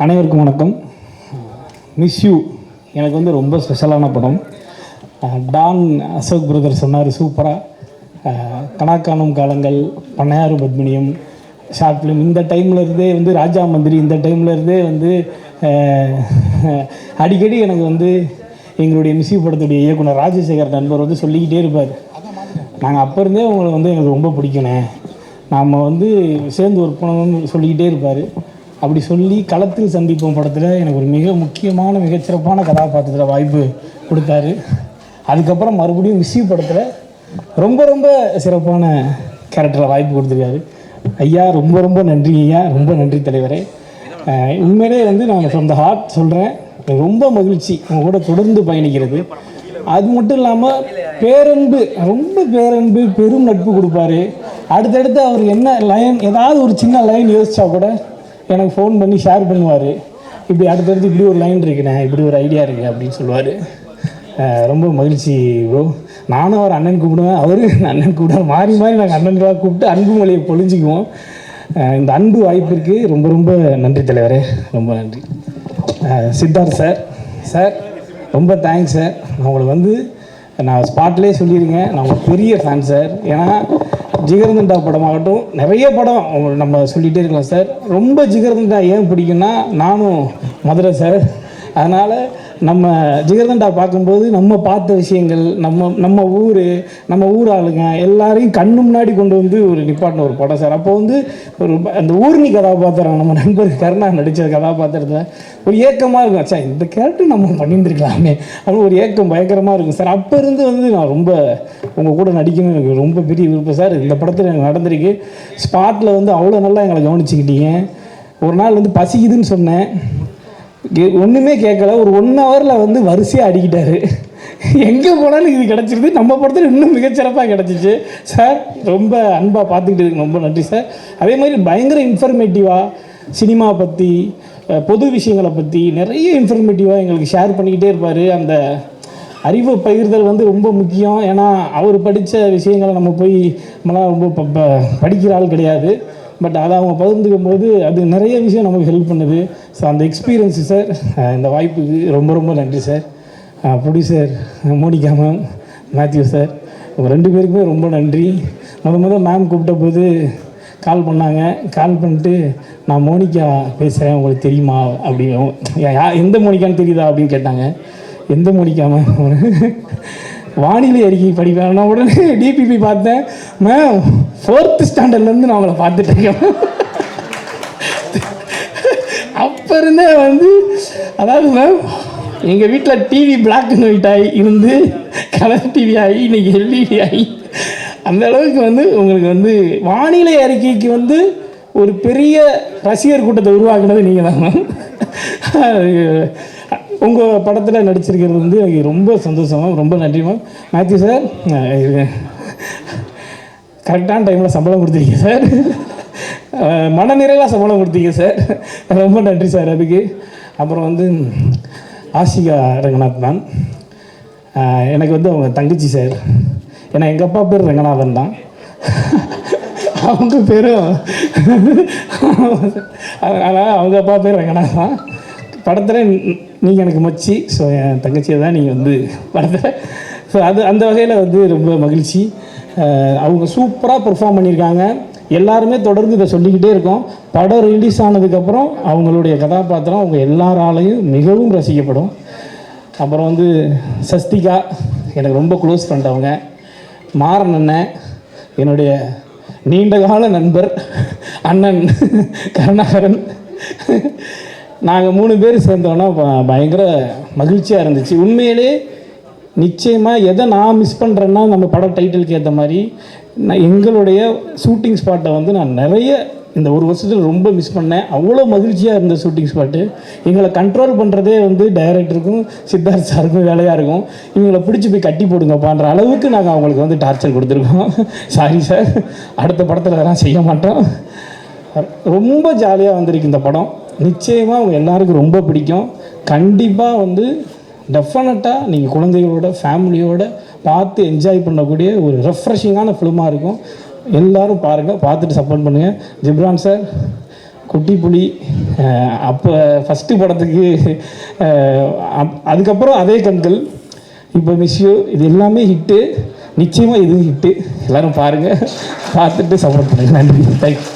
அனைவருக்கும் வணக்கம். Miss you எனக்கு வந்து ரொம்ப ஸ்பெஷலான படம். டான் அசோக் பிரதர் சொன்னார் சூப்பராக. கணக்கானும் காலங்கள், பண்ணையாறு பத்மினியம், ஷார்ட் ஃபிலிம், இந்த டைமில் இருந்தே வந்து ராஜா மந்திரி, இந்த டைமில் இருந்தே வந்து அடிக்கடி எனக்கு வந்து எங்களுடைய மிஸ் யூ படத்துடைய இயக்குனர் ராஜசேகர் நண்பர் வந்து சொல்லிக்கிட்டே இருப்பார், நாங்கள் அப்போ இருந்தே உங்களை வந்து எனக்கு ரொம்ப பிடிக்கணும், நாம் வந்து சேர்ந்து ஒர்க் பண்ணணும்னு சொல்லிக்கிட்டே இருப்பார். அப்படி சொல்லி களத்தில் சந்திப்போம் படத்தில் எனக்கு ஒரு மிக முக்கியமான மிகச்சிறப்பான கதாபாத்திரத்தில் வாய்ப்பு கொடுத்தாரு. அதுக்கப்புறம் மறுபடியும் மிஸ் யூ படத்தில் ரொம்ப ரொம்ப சிறப்பான கேரக்டரில் வாய்ப்பு கொடுத்துருக்காரு. ஐயா ரொம்ப ரொம்ப நன்றி ஐயா, ரொம்ப நன்றி தலைவரே. உண்மையிலே வந்து நான் ஃப்ரம் த ஹார்ட் சொல்கிறேன், ரொம்ப மகிழ்ச்சி உங்கள் கூட தொடர்ந்து பயணிக்கிறது. அது மட்டும் இல்லாமல் பேரன்பு, ரொம்ப பேரன்பு, பெரும் நட்பு கொடுப்பாரு. அடுத்தடுத்து அவர் என்ன லைன், ஏதாவது ஒரு சின்ன லைன் யோசித்தா கூட எனக்கு ஃபோன் பண்ணி ஷேர் பண்ணுவார். இப்படி அடுத்தடுத்து இப்படி ஒரு லைன் இருக்குண்ணே, இப்படி ஒரு ஐடியா இருக்குது அப்படின்னு சொல்லுவார். ரொம்ப மகிழ்ச்சி ப்ரோ. நானும் அவர் அண்ணன் கூப்பிடுவேன், அவரு அண்ணன் கூப்பிடுவேன், மாறி மாறி நாங்கள் அண்ணன்களாக கூப்பிட்டு அன்பு மொழியை பொழிஞ்சிக்குவோம். இந்த அன்பு வாய்ப்பிற்கு ரொம்ப ரொம்ப நன்றி தலைவரே, ரொம்ப நன்றி. சித்தார்த் சார், சார் ரொம்ப தேங்க்ஸ் சார். நான் உங்களுக்கு வந்து நான் ஸ்பாட்லேயே சொல்லியிருக்கேன், நான் ஒரு பெரிய ஃபேன் சார். ஏன்னா ஜிகர்தண்டா படமாகட்டும், நிறைய படம் நம்ம சொல்லிகிட்டே இருக்கலாம் சார். ரொம்ப ஜிகர்தண்டா ஏன் பிடிக்குன்னா, நானும் மதுரை சார். அதனால் நம்ம ஜிகர்தண்டா பார்க்கும்போது நம்ம பார்த்த விஷயங்கள், நம்ம ஊர் ஆளுங்க எல்லாரையும் கண்ணு முன்னாடி கொண்டு வந்து ஒரு நிப்பாட்டின ஒரு படம் சார். அப்போ வந்து ஒரு அந்த ஊர்னி கதாபாத்திரம், நம்ம நண்பர் கருணா நடித்த கதாபாத்திரத்தில் ஒரு ஏக்கமாக இருக்கும், அச்சா இந்த கேரக்டர் நம்ம பண்ணியிருந்துருக்கலாமே அப்படின்னு ஒரு ஏக்கம் பயங்கரமாக இருக்கும் சார். அப்போ இருந்து வந்து நான் ரொம்ப உங்கள் கூட நடிக்கணும் எனக்கு ரொம்ப பெரிய விருப்பம் சார். இந்த படத்தில் எனக்கு நடந்திருக்கு. ஸ்பாட்டில் வந்து அவ்வளோ நல்லா எங்களை கவனிச்சிக்கிட்டீங்க. ஒரு நாள் வந்து பசிக்குதுன்னு சொன்னேன், ஒன்றுமே கேட்கல, ஒரு 1 ஹவரில் வந்து வரிசையாக அடிக்கிட்டாரு. எங்கே போனாலும் இது கிடச்சிருது, நம்ம படத்தில் இன்னும் மிகச்சிறப்பாக கிடச்சிச்சு சார். ரொம்ப அன்பாக பார்த்துக்கிட்டு இருக்கு, ரொம்ப நன்றி சார். அதே மாதிரி பயங்கர இன்ஃபர்மேட்டிவாக சினிமா பற்றி, பொது விஷயங்களை பற்றி நிறைய இன்ஃபர்மேட்டிவாக எங்களுக்கு ஷேர் பண்ணிக்கிட்டே இருப்பார். அந்த அறிவு பகிர்தல் வந்து ரொம்ப முக்கியம். ஏன்னா அவர் படித்த விஷயங்களை நம்ம போய் நம்மளாம் ரொம்ப படிக்கிற ஆள் கிடையாது. பட் அதை அவங்க பகிர்ந்துக்கும் போது அது நிறைய விஷயம் நமக்கு ஹெல்ப் பண்ணுது. ஸோ அந்த எக்ஸ்பீரியன்ஸு சார், இந்த வாய்ப்புக்கு ரொம்ப ரொம்ப நன்றி sir. Producer Monica ma'am, Mathew sir, உங்கள் 2 பேருக்குமே ரொம்ப நன்றி. முதல் மேம் கூப்பிட்ட போது கால் பண்ணாங்க. கால் பண்ணிட்டு நான் மோனிகா பேசுகிறேன், உங்களுக்கு தெரியுமா அப்படின்னு, எந்த மோனிகான்னு தெரியுதா அப்படின்னு கேட்டாங்க. எந்த மோனிகா மேம்? வானிலை அறிக்கை படிப்பேன். நான் உடனே டிபிபி பார்த்தேன், மேம் 4th ஸ்டாண்டர்ட்லேருந்து நான் அவங்கள பார்த்துட்ருக்கேன். அப்போ இருந்தே வந்து, அதாவது மேம் எங்கள் வீட்டில் டிவி பிளாக் அண்ட் ஒயிட் ஆகி இருந்து கலர் டிவி ஆகி இன்றைக்கி எல்இடி ஆகி அந்த அளவுக்கு வந்து உங்களுக்கு வந்து வானிலை அறிக்கைக்கு வந்து ஒரு பெரிய ரசிகர் கூட்டத்தை உருவாக்குனது நீங்கள் தான் மேம். உங்கள் படத்தில் நடிச்சிருக்கிறது வந்து எனக்கு ரொம்ப சந்தோஷம் மேம், ரொம்ப நன்றி மேம். மேத்யூ சார், கரெக்டான டைமில் சம்பளம் கொடுத்துருக்கீங்க சார், மனநிறைவாக சம்பளம் கொடுத்தீங்க சார், ரொம்ப நன்றி சார் அதுக்கு. அப்புறம் வந்து ஆஷிகா ரங்கநாத் மேம், எனக்கு வந்து அவங்க தங்கச்சி சார். ஏன்னா எங்கள் அப்பா பேர் ரங்கநாதன் தான், அவங்க பேரும் அதனால் அவங்க அப்பா பேர் ரங்கநாத் தான். படத்தில் நீங்கள் எனக்கு மச்சி, ஸோ என் தங்கச்சியை தான் நீங்கள் வந்து படத்தில். ஸோ அந்த வகையில் வந்து ரொம்ப மகிழ்ச்சி. அவங்க சூப்பராக பெர்ஃபார்ம் பண்ணியிருக்காங்க. எல்லாருமே தொடர்ந்து இதை சொல்லிக்கிட்டே இருக்கோம். படம் ரிலீஸ் ஆனதுக்கப்புறம் அவங்களுடைய கதாபாத்திரம் அவங்க எல்லாராலையும் மிகவும் ரசிக்கப்படும். அப்புறம் வந்து சஸ்திகா, எனக்கு ரொம்ப க்ளோஸ் ஃப்ரெண்ட் அவங்க. மாறன் அண்ணன், என்னுடைய நீண்டகால நண்பர் அண்ணன் கருணாகரன். நாங்கள் 3 பேர் சேர்ந்தோன்னா பயங்கர மகிழ்ச்சியாக இருந்துச்சு. உண்மையிலே நிச்சயமாக எதை நான் மிஸ் பண்ணுறேன்னா, நம்ம படம் டைட்டிலுக்கு ஏற்ற மாதிரி நான் எங்களுடைய ஷூட்டிங் ஸ்பாட்டை வந்து நான் நிறைய இந்த 1 வருஷத்தில் ரொம்ப மிஸ் பண்ணேன். அவ்வளோ மகிழ்ச்சியாக இருந்த ஷூட்டிங் ஸ்பாட்டு. எங்களை கண்ட்ரோல் பண்ணுறதே வந்து டைரக்டருக்கும் சித்தார்த் சாருக்கும் வேலையாக இருக்கும். இவங்களை பிடிச்சி போய் கட்டி போடுங்கப்பான்ற அளவுக்கு நாங்கள் அவங்களுக்கு வந்து டார்ச்சர் கொடுத்துருக்கோம். சாரி சார், அடுத்த படத்தில் அதெல்லாம் செய்ய மாட்டோம். ரொம்ப ஜாலியாக வந்திருக்கு இந்த படம். நிச்சயமாக அவங்க எல்லாருக்கும் ரொம்ப பிடிக்கும். கண்டிப்பாக வந்து டெஃபினட்டாக நீங்கள் குழந்தைகளோட ஃபேமிலியோடு பார்த்து என்ஜாய் பண்ணக்கூடிய ஒரு ரெஃப்ரெஷிங்கான ஃபிலிமாக இருக்கும். எல்லோரும் பாருங்கள், பார்த்துட்டு சப்போர்ட் பண்ணுங்கள். ஜிப்ரான் சார் குட்டி புலி, அப்போ ஃபஸ்ட்டு படத்துக்கு, அதுக்கப்புறம் அதே கண்கள், இப்போ மிஸ்யூ, இது எல்லாமே ஹிட்டு. நிச்சயமாக இதுவும் ஹிட்டு. எல்லோரும் பாருங்கள், பார்த்துட்டு சப்போர்ட் பண்ணுங்கள். நன்றி, தேங்க்யூ.